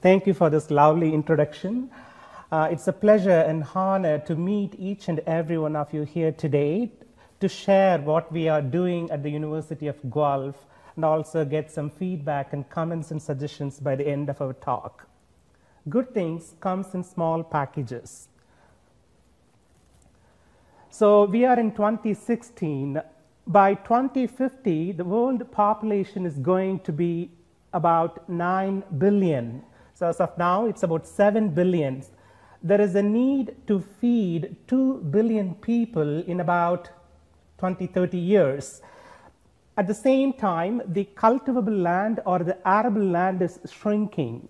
Thank you for this lovely introduction. It's a pleasure and honor to meet each and every one of you here today to share what we are doing at the University of Guelph and also get some feedback and comments and suggestions by the end of our talk. Good things comes in small packages. So we are in 2016. By 2050, the world population is going to be about 9 billion. So as of now, it's about 7 billion. There is a need to feed 2 billion people in about 20-30 years. At the same time, the cultivable land or the arable land is shrinking.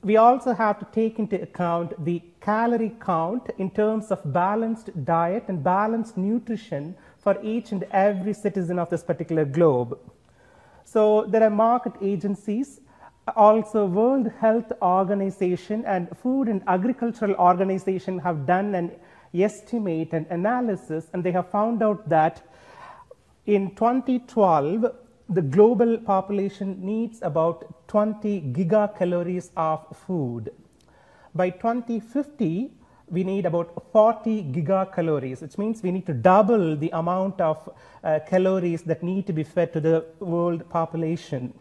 We also have to take into account the calorie count in terms of balanced diet and balanced nutrition for each and every citizen of this particular globe. So there are market agencies, also World Health Organization and Food and Agricultural Organization have done an estimate and analysis, and they have found out that in 2012, the global population needs about 20 gigacalories of food. By 2050, we need about 40 gigacalories, which means we need to double the amount of calories that need to be fed to the world population.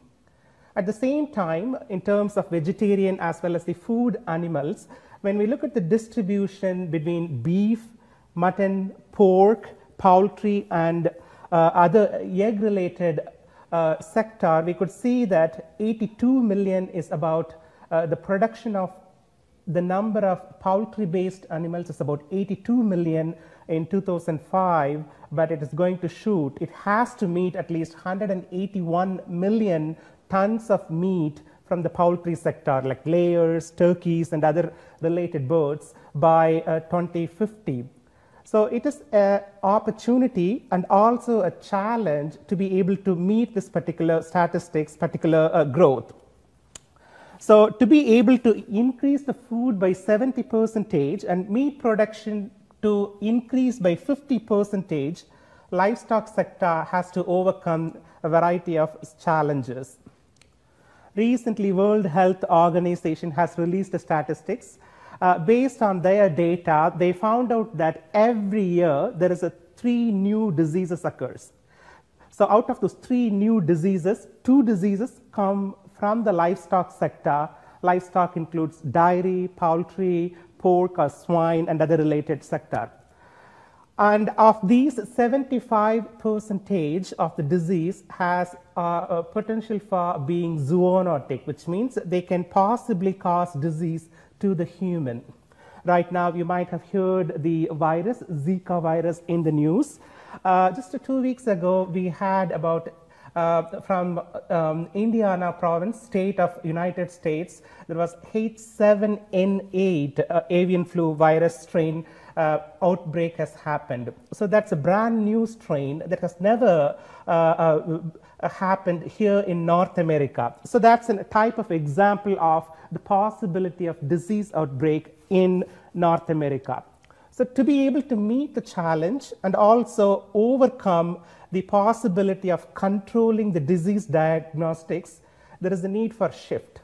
At the same time, in terms of vegetarian as well as the food animals, when we look at the distribution between beef, mutton, pork, poultry, and other egg-related sector, we could see that 82 million is about the production of the number of poultry-based animals is about 82 million in 2005, but it is going to shoot. It has to meet at least 181 million tons of meat from the poultry sector, like layers, turkeys, and other related birds by 2050. So it is an opportunity and also a challenge to be able to meet this particular statistics, particular growth. So to be able to increase the food by 70% and meat production to increase by 50%, livestock sector has to overcome a variety of challenges. Recently, World Health Organization has released the statistics. Based on their data, they found out that every year there is 3 new diseases occurs. So out of those 3 new diseases, 2 diseases come from the livestock sector. Livestock includes dairy, poultry, pork or swine, and other related sector. And of these, 75% of the disease has a potential for being zoonotic, which means they can possibly cause disease to the human. Right now, you might have heard the virus, Zika virus, in the news. Just 2 weeks ago, we had about from Indiana province, state of United States, there was H7N8 avian flu virus strain outbreak has happened. So that's a brand new strain that has never happened here in North America. So that's a type of example of the possibility of disease outbreak in North America. So to be able to meet the challenge and also overcome the possibility of controlling the disease diagnostics, there is a need for shift.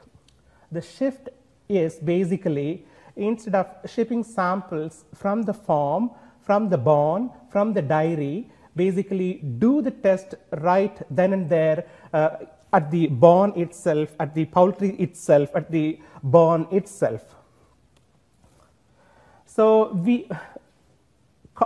The shift is basically, instead of shipping samples from the farm, from the barn, from the dairy, basically do the test right then and there at the barn itself, at the poultry itself, at the barn itself. So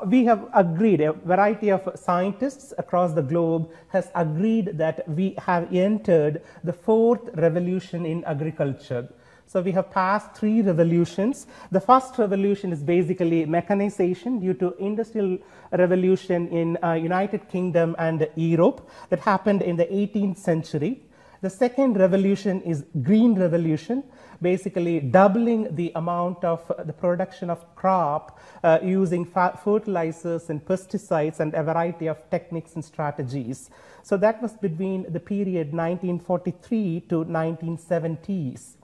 we have agreed, a variety of scientists across the globe has agreed that we have entered the 4th revolution in agriculture. So we have passed 3 revolutions. The first revolution is basically mechanization due to industrial revolution in United Kingdom and Europe that happened in the 18th century. The second revolution is green revolution, basically doubling the amount of the production of crop using fertilizers and pesticides and a variety of techniques and strategies. So that was between the period 1943 to 1970s.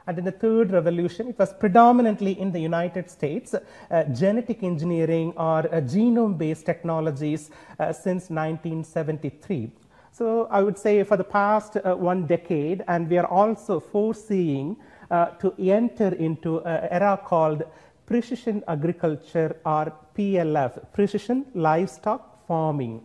And in the third revolution, it was predominantly in the United States, genetic engineering or genome-based technologies since 1973. So I would say for the past 1 decade, and we are also foreseeing to enter into an era called precision agriculture, or PLF, precision livestock farming.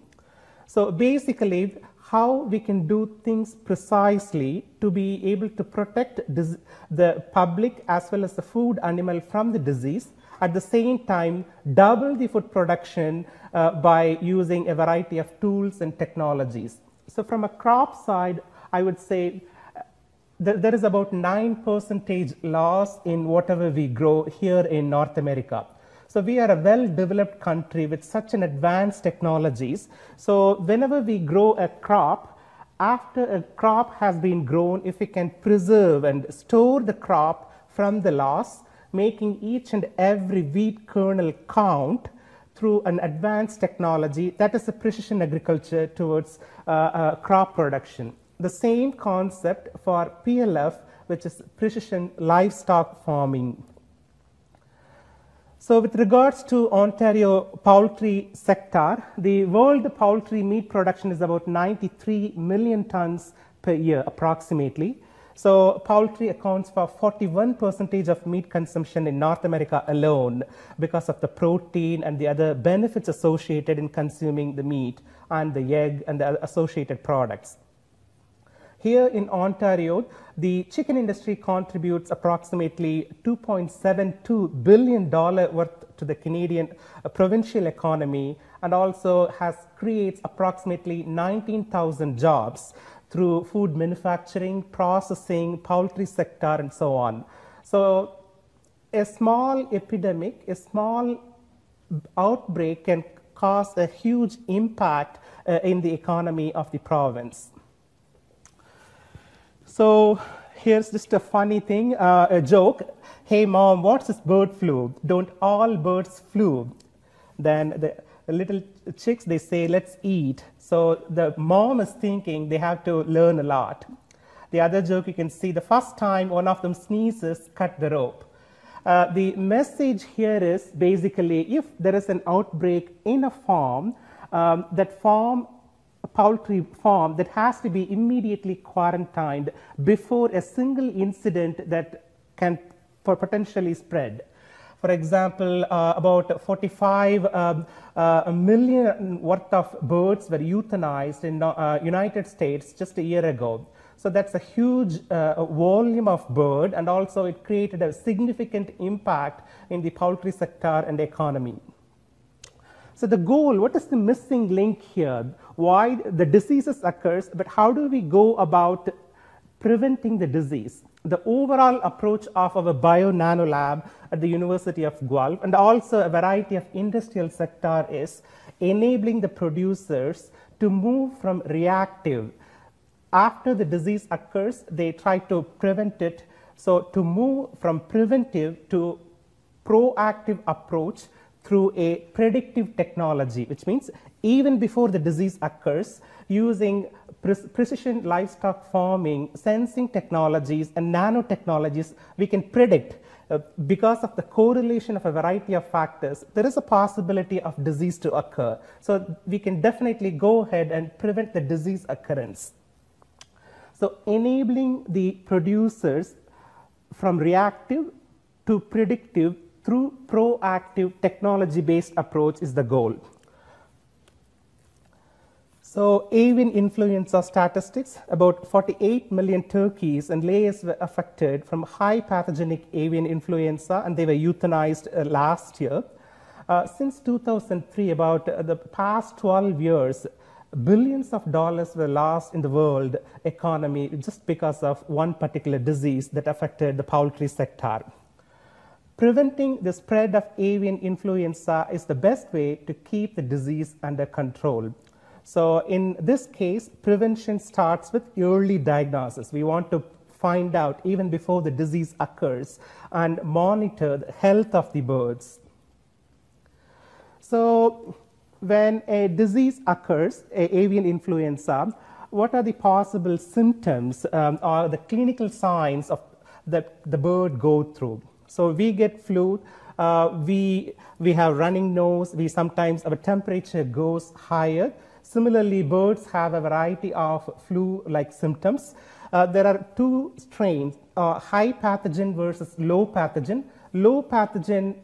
So basically, how we can do things precisely to be able to protect the public as well as the food animal from the disease, at the same time double the food production by using a variety of tools and technologies. So from a crop side, I would say there is about 9% loss in whatever we grow here in North America. So we are a well-developed country with such an advanced technologies. So whenever we grow a crop, after a crop has been grown, if we can preserve and store the crop from the loss, making each and every wheat kernel count through an advanced technology, that is a precision agriculture towards crop production. The same concept for PLF, which is precision livestock farming. So with regards to Ontario poultry sector, the world poultry meat production is about 93 million tons per year approximately. So poultry accounts for 41% of meat consumption in North America alone because of the protein and the other benefits associated in consuming the meat and the egg and the associated products. Here in Ontario, the chicken industry contributes approximately $2.72 billion worth to the Canadian provincial economy, and also creates approximately 19,000 jobs through food manufacturing, processing, poultry sector, and so on. So a small epidemic, a small outbreak can cause a huge impact in the economy of the province. So here's just a funny thing, a joke. Hey mom, what's this bird flu? Don't all birds flu? Then the little chicks, they say, let's eat. So the mom is thinking they have to learn a lot. The other joke you can see, the first time one of them sneezes, cut the rope. The message here is basically, if there is an outbreak in a farm, poultry farm, that has to be immediately quarantined before a single incident that can potentially spread. For example, about 45 million worth of birds were euthanized in United States just a year ago. So that's a huge volume of bird, and also it created a significant impact in the poultry sector and the economy. So the goal, what is the missing link here? Why the diseases occurs, but how do we go about preventing the disease? The overall approach of our Bio Nano Lab at the University of Guelph, and also a variety of industrial sector, is enabling the producers to move from reactive. After the disease occurs, they try to prevent it. So to move from preventive to proactive approach through a predictive technology, which means even before the disease occurs, using precision livestock farming, sensing technologies, and nanotechnologies, we can predict, because of the correlation of a variety of factors, there is a possibility of disease to occur. So we can definitely go ahead and prevent the disease occurrence. So enabling the producers from reactive to predictive through proactive technology-based approach is the goal. So avian influenza statistics, about 48 million turkeys and layers were affected from high pathogenic avian influenza, and they were euthanized last year. Since 2003, about the past 12 years, billions of dollars were lost in the world economy just because of one particular disease that affected the poultry sector. Preventing the spread of avian influenza is the best way to keep the disease under control. So in this case, prevention starts with early diagnosis. We want to find out even before the disease occurs and monitor the health of the birds. So when a disease occurs, avian influenza, what are the possible symptoms or the clinical signs of that the bird go through? So we get flu, we have running nose, sometimes our temperature goes higher. Similarly, birds have a variety of flu-like symptoms. There are two strains, high pathogen versus low pathogen. Low pathogen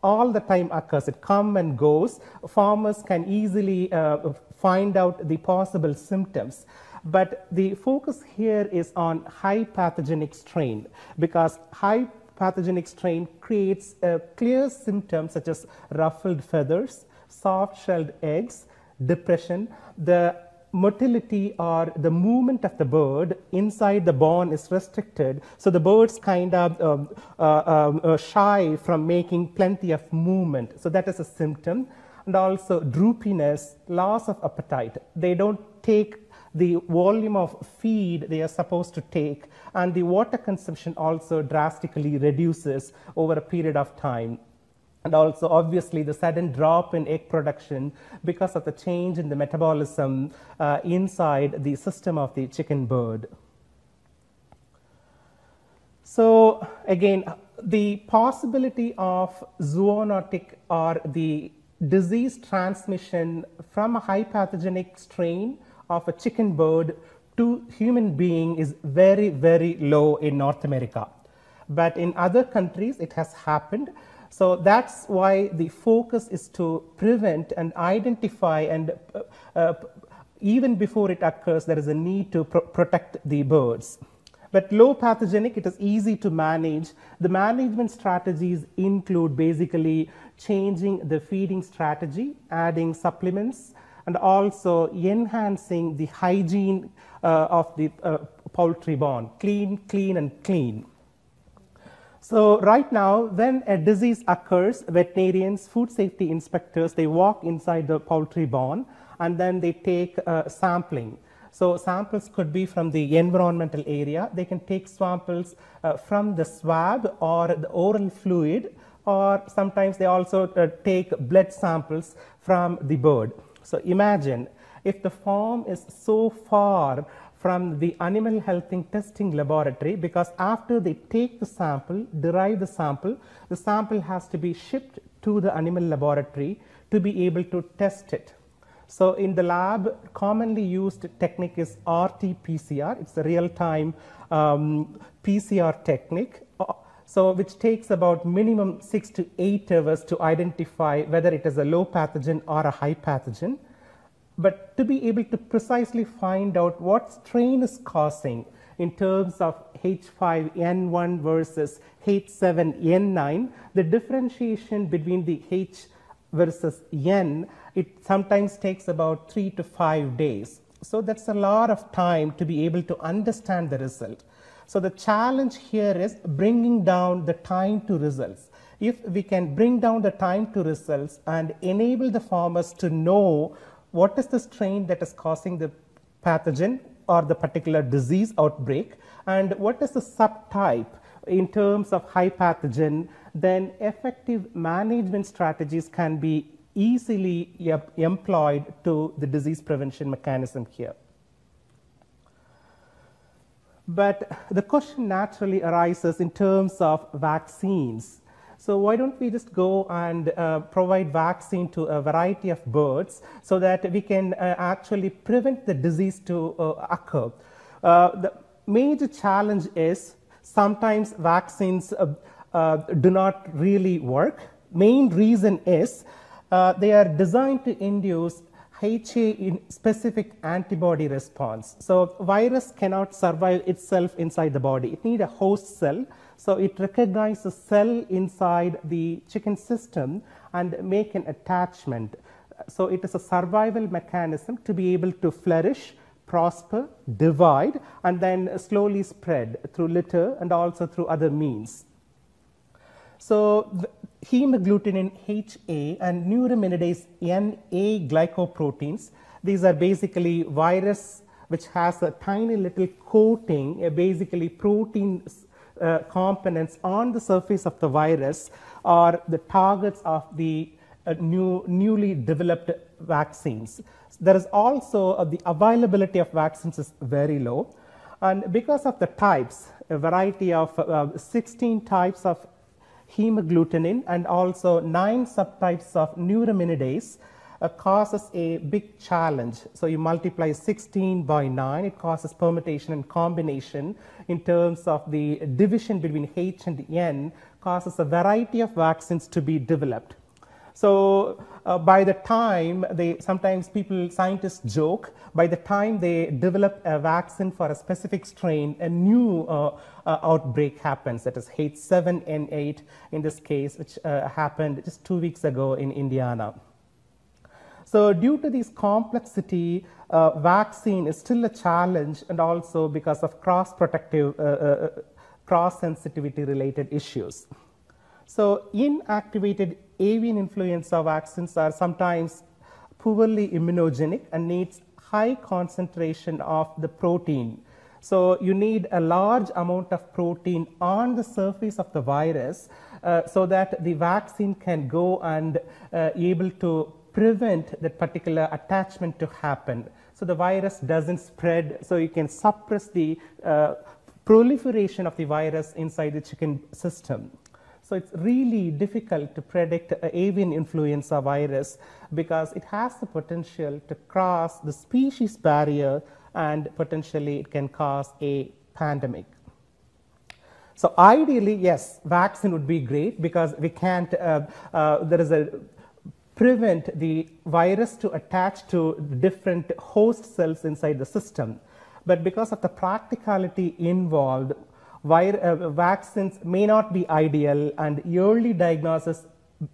all the time occurs. It comes and goes. Farmers can easily find out the possible symptoms. But the focus here is on high pathogenic strain, because high pathogenic strain creates clear symptoms such as ruffled feathers, soft-shelled eggs, depression. The motility or the movement of the bird inside the barn is restricted, so the birds kind of shy from making plenty of movement. So that is a symptom. And also droopiness, loss of appetite. They don't take the volume of feed they are supposed to take, and the water consumption also drastically reduces over a period of time. And also obviously the sudden drop in egg production because of the change in the metabolism inside the system of the chicken bird. So again, the possibility of zoonotic or the disease transmission from a high pathogenic strain of a chicken bird to human being is very, very low in North America. But in other countries, it has happened. So that's why the focus is to prevent and identify, and even before it occurs, there is a need to protect the birds. But low pathogenic, it is easy to manage. The management strategies include basically changing the feeding strategy, adding supplements, and also enhancing the hygiene of the poultry barn, clean, clean, and clean. So right now, when a disease occurs, veterinarians, food safety inspectors, they walk inside the poultry barn and then they take sampling. So samples could be from the environmental area. They can take samples from the swab or the oral fluid, or sometimes they also take blood samples from the bird. So imagine if the farm is so far from the animal health testing laboratory, because after they take the sample, derive the sample has to be shipped to the animal laboratory to be able to test it. So in the lab, commonly used technique is RT-PCR. It's a real-time PCR technique, so which takes about minimum 6 to 8 hours to identify whether it is a low pathogen or a high pathogen. But to be able to precisely find out what strain is causing in terms of H5N1 versus H7N9, the differentiation between the H versus N, it sometimes takes about 3 to 5 days. So that's a lot of time to be able to understand the result. So the challenge here is bringing down the time to results. If we can bring down the time to results and enable the farmers to know what is the strain that is causing the pathogen or the particular disease outbreak, and what is the subtype in terms of high pathogen, then effective management strategies can be easily employed to the disease prevention mechanism here. But the question naturally arises in terms of vaccines. So why don't we just go and provide vaccine to a variety of birds so that we can actually prevent the disease to occur. The major challenge is sometimes vaccines do not really work. Main reason is they are designed to induce HA specific antibody response. So virus cannot survive itself inside the body. It needs a host cell. So it recognizes a cell inside the chicken system and make an attachment. So it is a survival mechanism to be able to flourish, prosper, divide, and then slowly spread through litter and also through other means. So hemagglutinin HA and neuraminidase NA glycoproteins, these are basically virus which has a tiny little coating, basically protein components on the surface of the virus, are the targets of the newly developed vaccines. There is also the availability of vaccines is very low, and because of the types, a variety of 16 types of hemagglutinin and also 9 subtypes of neuraminidase, causes a big challenge. So you multiply 16 by 9, it causes permutation and combination in terms of the division between H and N, causes a variety of vaccines to be developed. So by the time sometimes scientists joke, by the time they develop a vaccine for a specific strain, a new outbreak happens, that is H7N8 in this case, which happened just 2 weeks ago in Indiana. So due to this complexity, vaccine is still a challenge, and also because of cross-protective, cross-sensitivity related issues. So inactivated avian influenza vaccines are sometimes poorly immunogenic and needs high concentration of the protein. So you need a large amount of protein on the surface of the virus so that the vaccine can go and able to prevent that particular attachment to happen. So the virus doesn't spread, so you can suppress the proliferation of the virus inside the chicken system. So it's really difficult to predict avian influenza virus because it has the potential to cross the species barrier and potentially it can cause a pandemic. So ideally, yes, vaccine would be great because we can't, prevent the virus to attach to different host cells inside the system. But because of the practicality involved, vaccines may not be ideal, and early diagnosis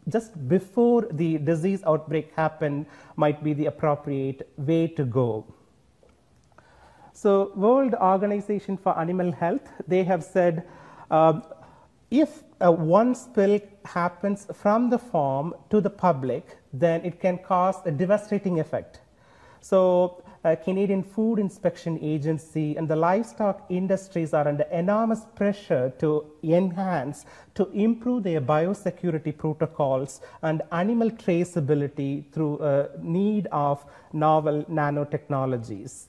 just before the disease outbreak happen might be the appropriate way to go. So World Organization for Animal Health, they have said if one spill happens from the farm to the public, then it can cause a devastating effect. So Canadian Food Inspection Agency and the livestock industries are under enormous pressure to improve their biosecurity protocols and animal traceability through need of novel nanotechnologies.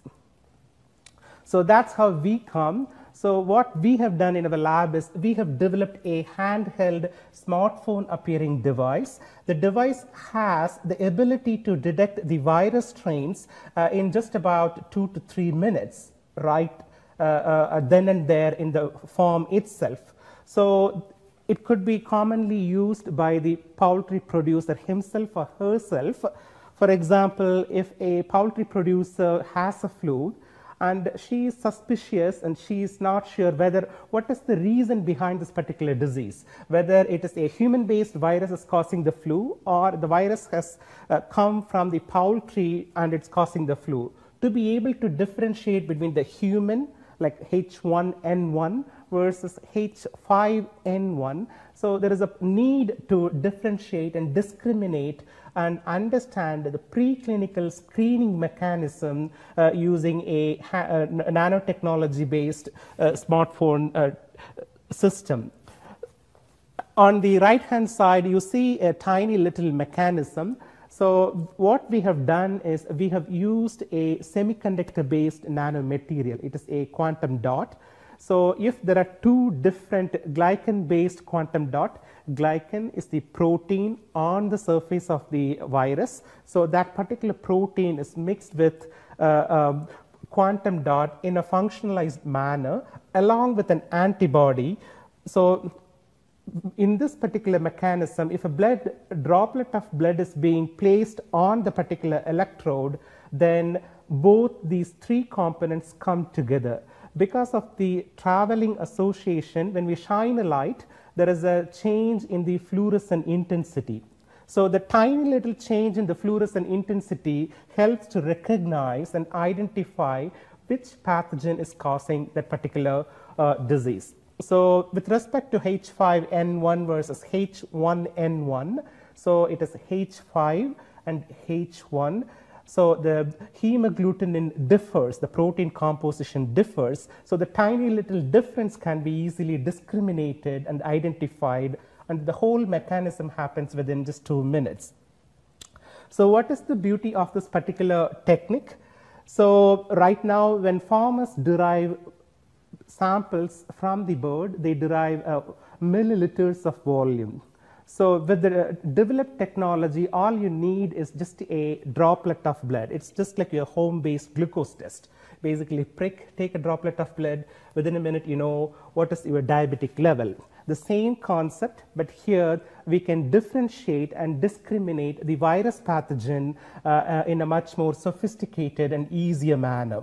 So that's how we come. So what we have done in our lab is we have developed a handheld smartphone appearing device. The device has the ability to detect the virus strains in just about 2 to 3 minutes, right then and there in the farm itself. So it could be commonly used by the poultry producer himself or herself. For example, if a poultry producer has a flu, and she is suspicious and she is not sure what is the reason behind this particular disease, whether it is a human-based virus is causing the flu or the virus has come from the poultry and it's causing the flu. To be able to differentiate between the human, like H1N1 versus H5N1, so there is a need to differentiate and discriminate and understand the preclinical screening mechanism using a nanotechnology based smartphone system. On the right hand side, you see a tiny little mechanism. So what we have done is we have used a semiconductor based nanomaterial. It is a quantum dot. So if there are two different glycan based quantum dot, glycan is the protein on the surface of the virus. So that particular protein is mixed with quantum dot in a functionalized manner along with an antibody. So in this particular mechanism, if a droplet of blood is being placed on the particular electrode, then both these three components come together. Because of the traveling association, when we shine a light, there is a change in the fluorescent intensity. So the tiny little change in the fluorescent intensity helps to recognize and identify which pathogen is causing that particular disease. So with respect to H5N1 versus H1N1, so it is H5 and H1. So the hemagglutinin differs, the protein composition differs. So the tiny little difference can be easily discriminated and identified, and the whole mechanism happens within just 2 minutes. So what is the beauty of this particular technique? So right now, when farmers derive samples from the bird, they derive milliliters of volume. So with the developed technology, all you need is just a droplet of blood. It's just like your home-based glucose test. Basically prick, take a droplet of blood, within a minute you know what is your diabetic level. The same concept, but here we can differentiate and discriminate the virus pathogen in a much more sophisticated and easier manner.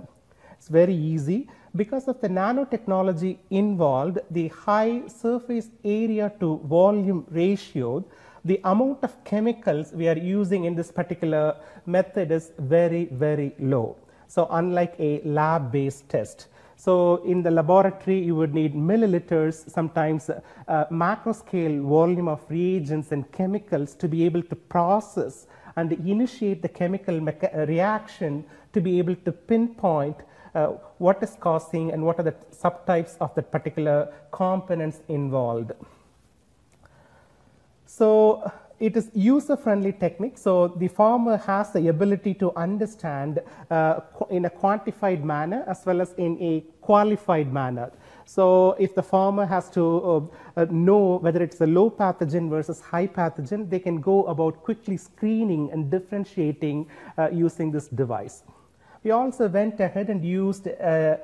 It's very easy. Because of the nanotechnology involved, the high surface area to volume ratio, the amount of chemicals we are using in this particular method is very, very low. So unlike a lab-based test. So in the laboratory, you would need milliliters, sometimes macro scale volume of reagents and chemicals to be able to process and initiate the chemical reaction to be able to pinpoint what is causing and what are the subtypes of that particular components involved. So it is user-friendly technique. So the farmer has the ability to understand in a quantified manner as well as in a qualified manner. So if the farmer has to know whether it's a low pathogen versus high pathogen, they can go about quickly screening and differentiating using this device. We also went ahead and used an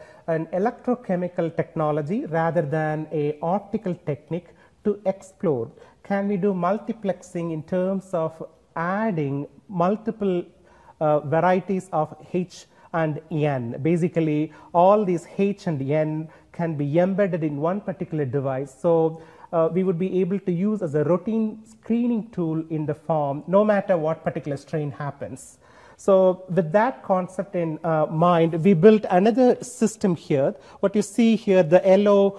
electrochemical technology rather than an optical technique to explore. Can we do multiplexing in terms of adding multiple varieties of H and N? Basically, all these H and N can be embedded in one particular device. So we would be able to use as a routine screening tool in the farm, no matter what particular strain happens. So with that concept in mind, we built another system here. What you see here, the yellow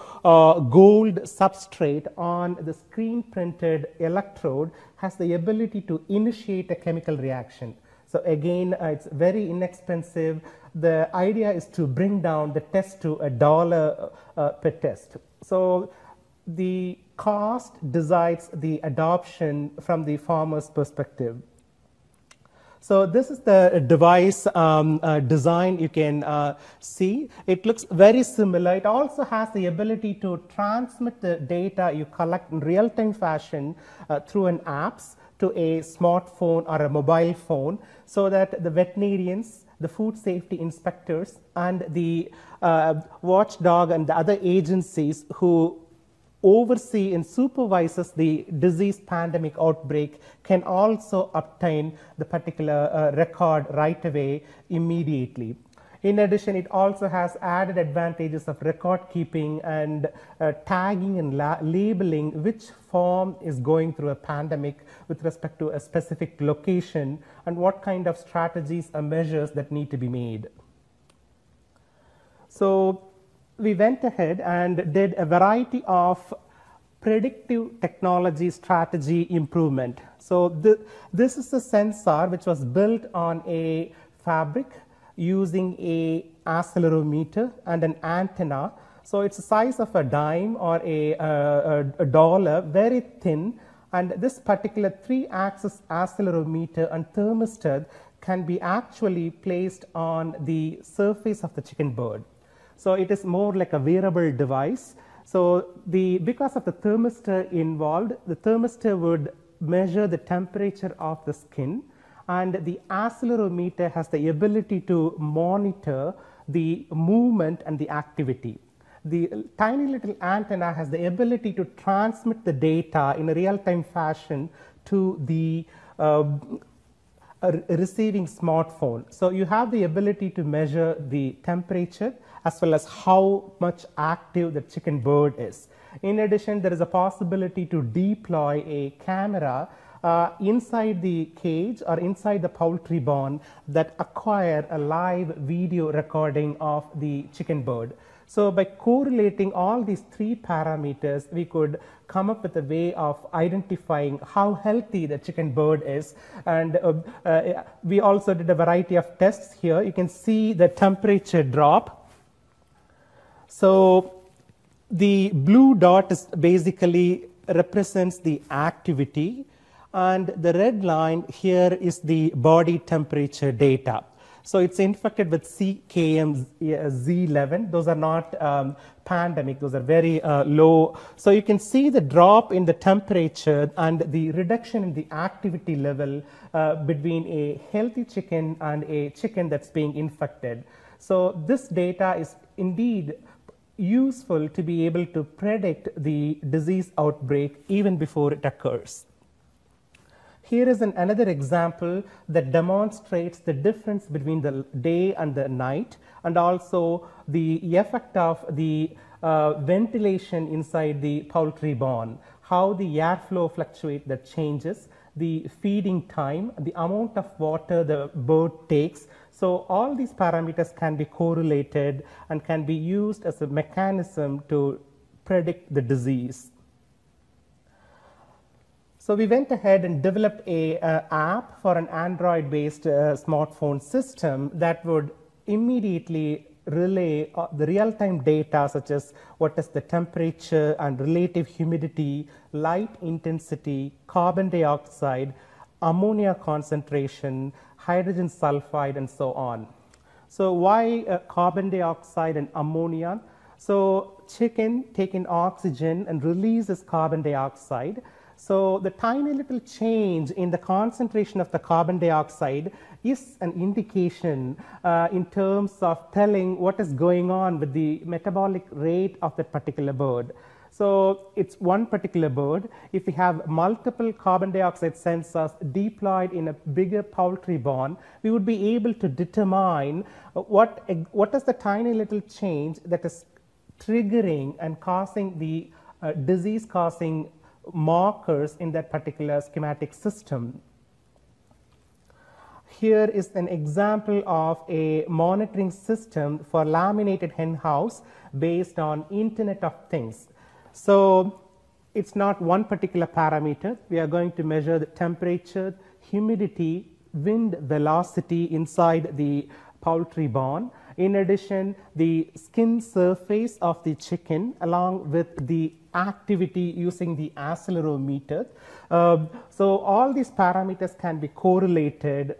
gold substrate on the screen printed electrode has the ability to initiate a chemical reaction. So again, it's very inexpensive. The idea is to bring down the test to $1 per test. So the cost decides the adoption from the farmer's perspective. So this is the device design you can see. It looks very similar. It also has the ability to transmit the data you collect in real-time fashion through an apps to a smartphone or a mobile phone, so that the veterinarians, the food safety inspectors, and the watchdog and the other agencies who oversee and supervises the disease pandemic outbreak can also obtain the particular record right away immediately. In addition, it also has added advantages of record keeping and tagging and labeling which farm is going through a pandemic with respect to a specific location and what kind of strategies or measures that need to be made. So we went ahead and did a variety of predictive technology strategy improvement. So this is a sensor which was built on a fabric using a accelerometer and an antenna. So it's the size of a dime or a dollar, very thin, and this particular 3-axis accelerometer and thermistor can be actually placed on the surface of the chicken bird. So it is more like a wearable device. So because of the thermistor involved, the thermistor would measure the temperature of the skin, and the accelerometer has the ability to monitor the movement and the activity. The tiny little antenna has the ability to transmit the data in a real-time fashion to the receiving smartphone. So you have the ability to measure the temperature as well as how much active the chicken bird is. In addition, there is a possibility to deploy a camera inside the cage or inside the poultry barn that acquire a live video recording of the chicken bird. So by correlating all these 3 parameters, we could come up with a way of identifying how healthy the chicken bird is. And we also did a variety of tests here. You can see the temperature drop. So the blue dot is basically represents the activity, and the red line here is the body temperature data. So it's infected with CKM-Z11. Those are not pandemic. Those are very low. So you can see the drop in the temperature and the reduction in the activity level between a healthy chicken and a chicken that's being infected. So this data is indeed useful to be able to predict the disease outbreak even before it occurs. Here is another example that demonstrates the difference between the day and the night, and also the effect of the ventilation inside the poultry barn, how the airflow fluctuates that changes, the feeding time, the amount of water the bird takes. So all these parameters can be correlated and can be used as a mechanism to predict the disease. So we went ahead and developed a app for an Android-based smartphone system that would immediately relay the real-time data such as what is the temperature and relative humidity, light intensity, carbon dioxide, ammonia concentration, hydrogen sulfide, and so on. So why carbon dioxide and ammonia? So chicken take in oxygen and releases carbon dioxide. So the tiny little change in the concentration of the carbon dioxide is an indication in terms of telling what is going on with the metabolic rate of that particular bird. So it's one particular bird. If we have multiple carbon dioxide sensors deployed in a bigger poultry barn, we would be able to determine what is the tiny little change that is triggering and causing the disease-causing markers in that particular schematic system. Here is an example of a monitoring system for laminated hen house based on Internet of Things. So it's not one particular parameter. We are going to measure the temperature, humidity, wind velocity inside the poultry barn. In addition, the skin surface of the chicken along with the activity using the accelerometer. So all these parameters can be correlated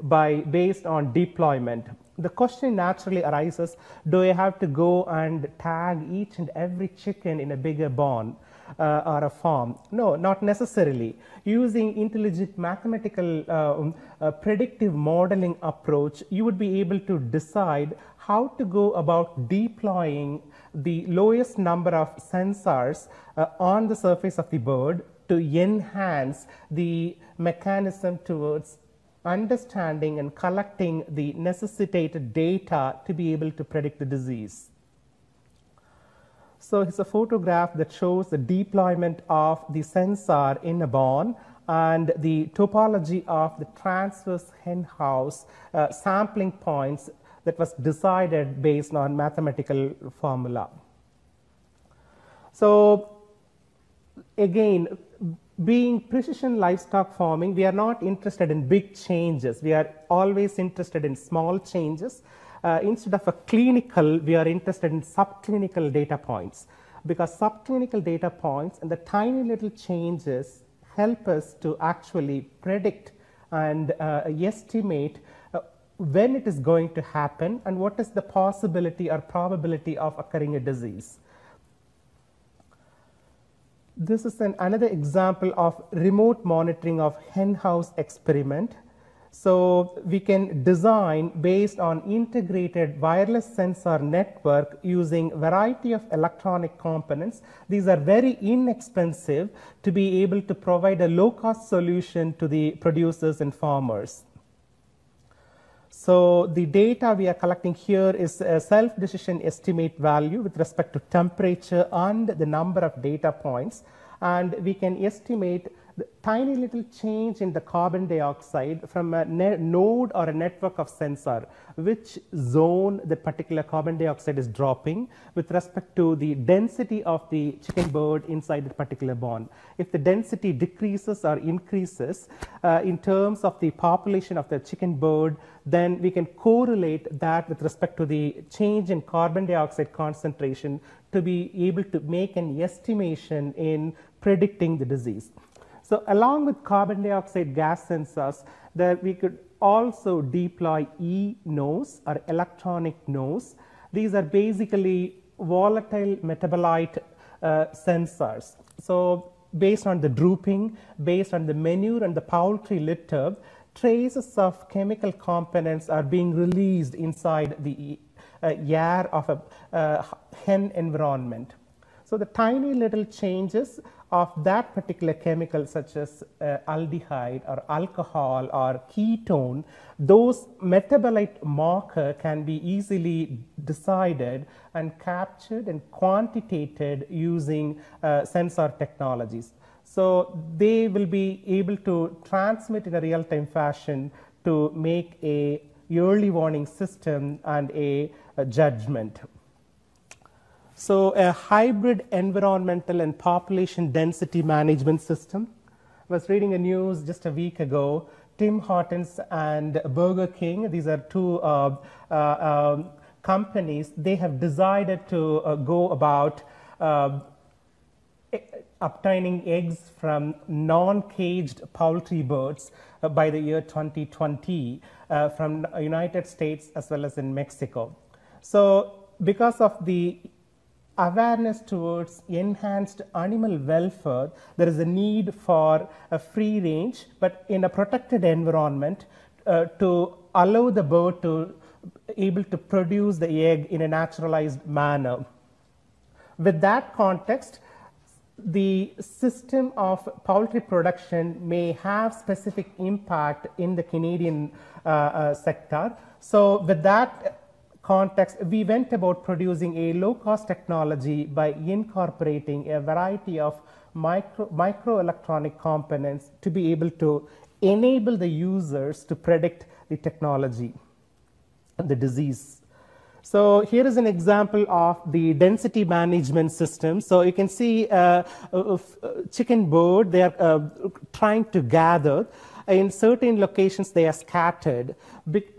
based on deployment. The question naturally arises, do I have to go and tag each and every chicken in a bigger barn or a farm? No, not necessarily. Using intelligent mathematical predictive modeling approach, you would be able to decide how to go about deploying the lowest number of sensors on the surface of the bird to enhance the mechanism towards understanding and collecting the necessitated data to be able to predict the disease. So it's a photograph that shows the deployment of the sensor in a barn and the topology of the transverse hen house sampling points that was decided based on mathematical formula. So again, being precision livestock farming, we are not interested in big changes. We are always interested in small changes. Instead of a clinical, we are interested in subclinical data points, because subclinical data points and the tiny little changes help us to actually predict and estimate when it is going to happen and what is the possibility or probability of occurring a disease. This is another example of remote monitoring of hen house experiment. So we can design based on integrated wireless sensor network using variety of electronic components. These are very inexpensive to be able to provide a low-cost solution to the producers and farmers. So the data we are collecting here is a self-decision estimate value with respect to temperature and the number of data points, and we can estimate the tiny little change in the carbon dioxide from a node or a network of sensor, which zone the particular carbon dioxide is dropping with respect to the density of the chicken bird inside the particular barn. If the density decreases or increases in terms of the population of the chicken bird, then we can correlate that with respect to the change in carbon dioxide concentration to be able to make an estimation in predicting the disease. So along with carbon dioxide gas sensors, that we could also deploy e-nose or electronic nose. These are basically volatile metabolite sensors. So based on the drooping, based on the manure and the poultry litter, traces of chemical components are being released inside the air of a hen environment. So the tiny little changes of that particular chemical, such as aldehyde or alcohol or ketone, those metabolite marker can be easily decided and captured and quantitated using sensor technologies. So they will be able to transmit in a real-time fashion to make a early warning system and a judgment. So a hybrid environmental and population density management system. I was reading a news just a week ago. Tim Hortons and Burger King, these are two companies, they have decided to go about obtaining eggs from non-caged poultry birds by the year 2020 from United States as well as in Mexico. So because of the awareness towards enhanced animal welfare, there is a need for a free range but in a protected environment to allow the bird to able to produce the egg in a naturalized manner. With that context, the system of poultry production may have specific impact in the Canadian sector. So with that context, we went about producing a low-cost technology by incorporating a variety of microelectronic components to be able to enable the users to predict the technology and the disease. So here is an example of the density management system. So you can see a chicken bird, they are trying to gather. In certain locations they are scattered.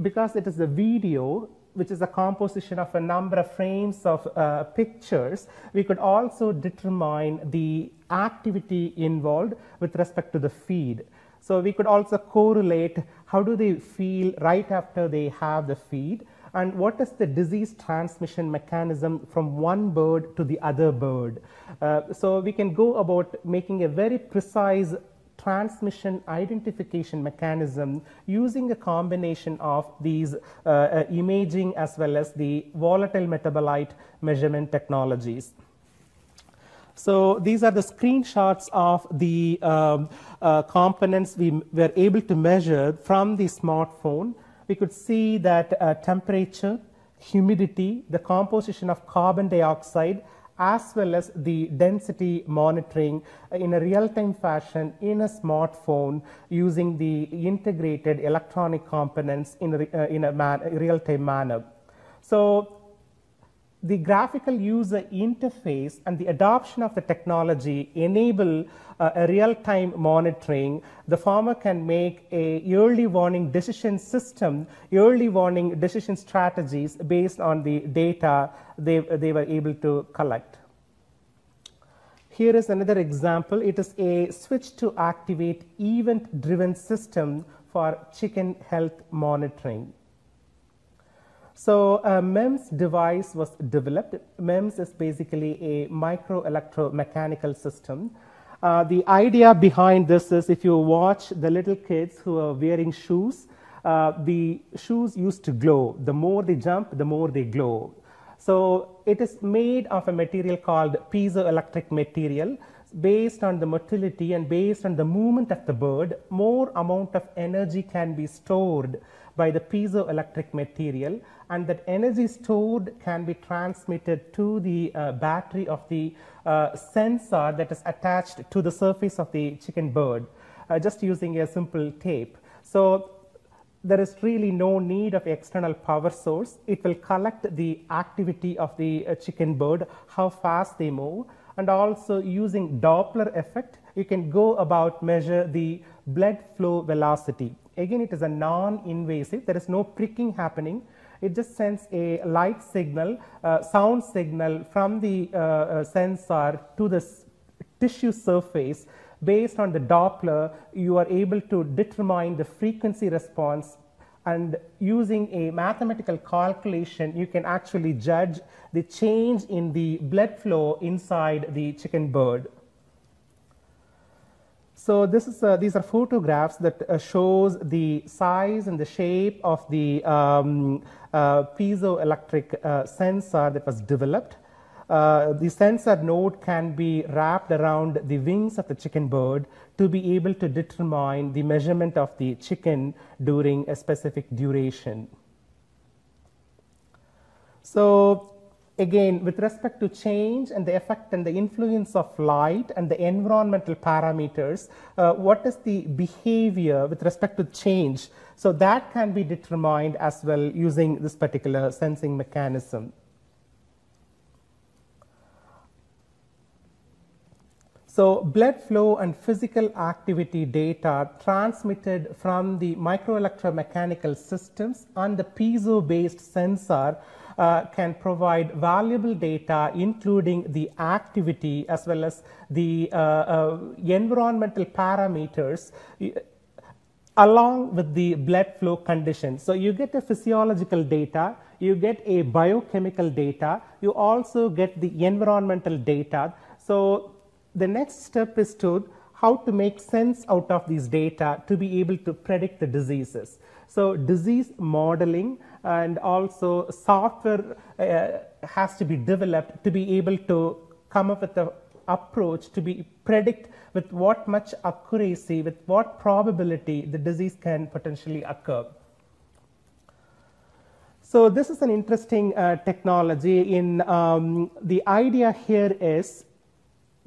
Because it is a video, which is a composition of a number of frames of pictures, we could also determine the activity involved with respect to the feed. So we could also correlate how do they feel right after they have the feed, and what is the disease transmission mechanism from one bird to the other bird. So we can go about making a very precise transmission identification mechanism using a combination of these imaging as well as the volatile metabolite measurement technologies. So these are the screenshots of the components we were able to measure from the smartphone. We could see that temperature, humidity, the composition of carbon dioxide, as well as the density monitoring in a real-time fashion in a smartphone using the integrated electronic components in a real-time manner. So the graphical user interface and the adoption of the technology enable a real-time monitoring. The farmer can make a early warning decision system, early warning decision strategies based on the data they were able to collect. Here is another example. It is a switch to activate event-driven system for chicken health monitoring. So a MEMS device was developed. MEMS is basically a micro-electromechanical system. The idea behind this is if you watch the little kids who are wearing shoes, the shoes used to glow. The more they jump, the more they glow. So it is made of a material called piezoelectric material. Based on the motility and based on the movement of the bird, more amount of energy can be stored by the piezoelectric material, and that energy stored can be transmitted to the battery of the sensor that is attached to the surface of the chicken bird, just using a simple tape. So there is really no need of external power source. It will collect the activity of the chicken bird, how fast they move, and also using Doppler effect, you can go about measure the blood flow velocity. Again, it is a non-invasive. There is no pricking happening. It just sends a light signal, sound signal from the sensor to the tissue surface. Based on the Doppler, you are able to determine the frequency response And using a mathematical calculation, you can actually judge the change in the blood flow inside the chicken bird. So this is, these are photographs that shows the size and the shape of the piezoelectric sensor that was developed. The sensor node can be wrapped around the wings of the chicken bird to be able to determine the measurement of the chicken during a specific duration. So again, with respect to change and the effect and the influence of light and the environmental parameters, what is the behavior with respect to change? So that can be determined as well using this particular sensing mechanism. So blood flow and physical activity data transmitted from the microelectromechanical systems and the piezo-based sensor can provide valuable data, including the activity as well as the environmental parameters along with the blood flow conditions. So you get a physiological data, you get a biochemical data, you also get the environmental data. So the next step is to how to make sense out of these data to be able to predict the diseases. So disease modeling and also software has to be developed to be able to come up with an approach to be predict with what much accuracy, with what probability the disease can potentially occur. So this is an interesting technology. In the idea here is,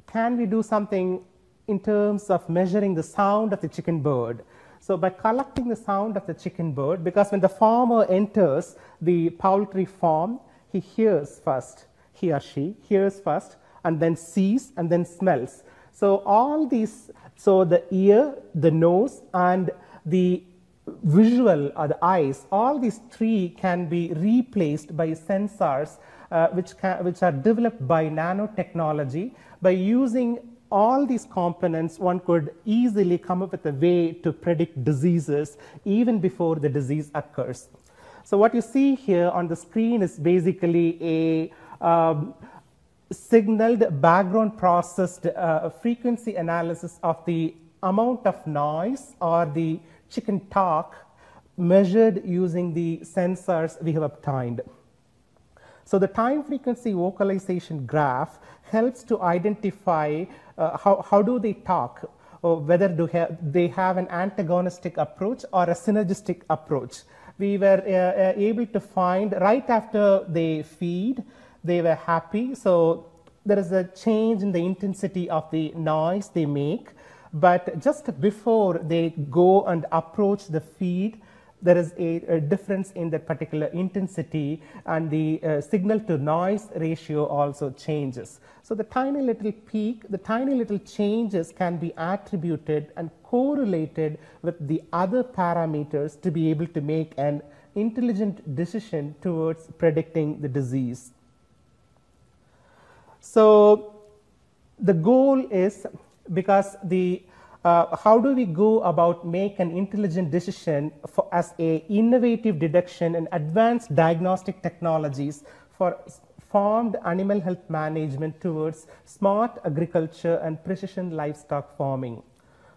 can we do something in terms of measuring the sound of the chicken bird? So by collecting the sound of the chicken bird, because when the farmer enters the poultry farm, he hears first, he or she hears first, and then sees, and then smells. So all these, so the ear, the nose, and the visual or the eyes, all these three can be replaced by sensors which are developed by nanotechnology. By using all these components, one could easily come up with a way to predict diseases even before the disease occurs. So what you see here on the screen is basically a signaled background processed frequency analysis of the amount of noise or the chicken talk measured using the sensors we have obtained. So the time frequency vocalization graph helps to identify how do they talk, or whether they have an antagonistic approach or a synergistic approach. We were able to find right after they feed, they were happy. So there is a change in the intensity of the noise they make. But just before they go and approach the feed, there is a difference in that particular intensity, and the signal to noise ratio also changes. So the tiny little peak, the tiny little changes can be attributed and correlated with the other parameters to be able to make an intelligent decision towards predicting the disease. So the goal is, because the how do we go about make an intelligent decision as a innovative detection and advanced diagnostic technologies for farmed animal health management towards smart agriculture and precision livestock farming.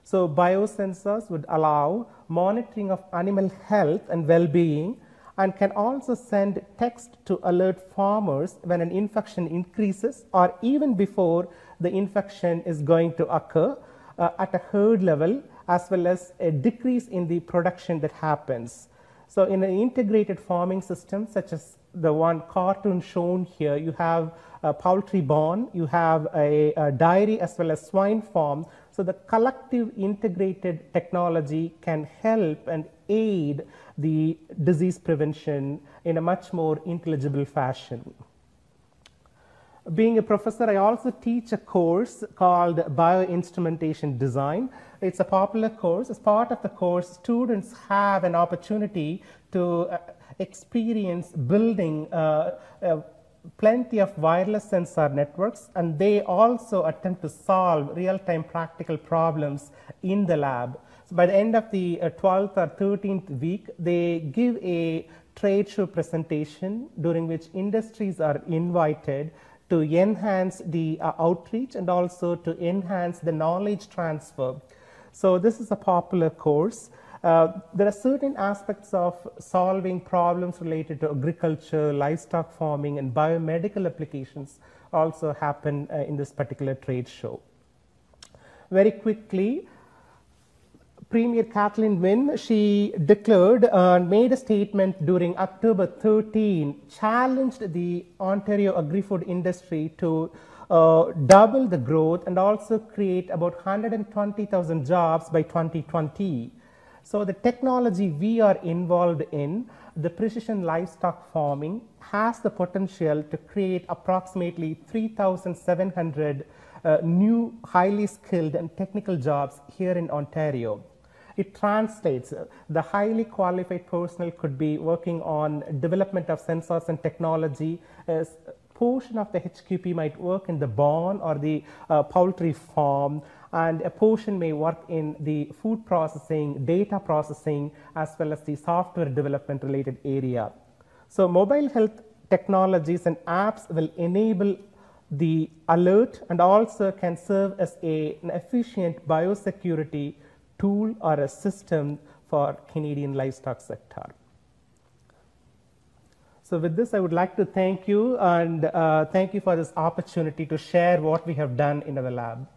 So biosensors would allow monitoring of animal health and well-being, and can also send text to alert farmers when an infection increases or even before the infection is going to occur at a herd level, as well as a decrease in the production that happens. So in an integrated farming system such as the one cartoon shown here, you have a poultry barn, you have a dairy as well as swine farm. So the collective integrated technology can help and aid the disease prevention in a much more intelligible fashion. Being a professor, I also teach a course called Bio Instrumentation Design. It's a popular course. As part of the course, students have an opportunity to experience building plenty of wireless sensor networks, and they also attempt to solve real-time practical problems in the lab. So by the end of the 12th or 13th week, they give a trade show presentation during which industries are invited to enhance the outreach and also to enhance the knowledge transfer. So this is a popular course. There are certain aspects of solving problems related to agriculture, livestock farming, and biomedical applications also happen in this particular trade show. Very quickly, Premier Kathleen Wynne, she declared and made a statement during October 13, challenged the Ontario agri-food industry to double the growth and also create about 120,000 jobs by 2020. So the technology we are involved in, the precision livestock farming, has the potential to create approximately 3,700 new highly skilled and technical jobs here in Ontario. It translates, the highly qualified personnel could be working on development of sensors and technology. A portion of the HQP might work in the barn or the poultry farm, and a portion may work in the food processing, data processing, as well as the software development related area. So mobile health technologies and apps will enable the alert and also can serve as an efficient biosecurity tool or a system for Canadian livestock sector. So with this, I would like to thank you and thank you for this opportunity to share what we have done in our lab.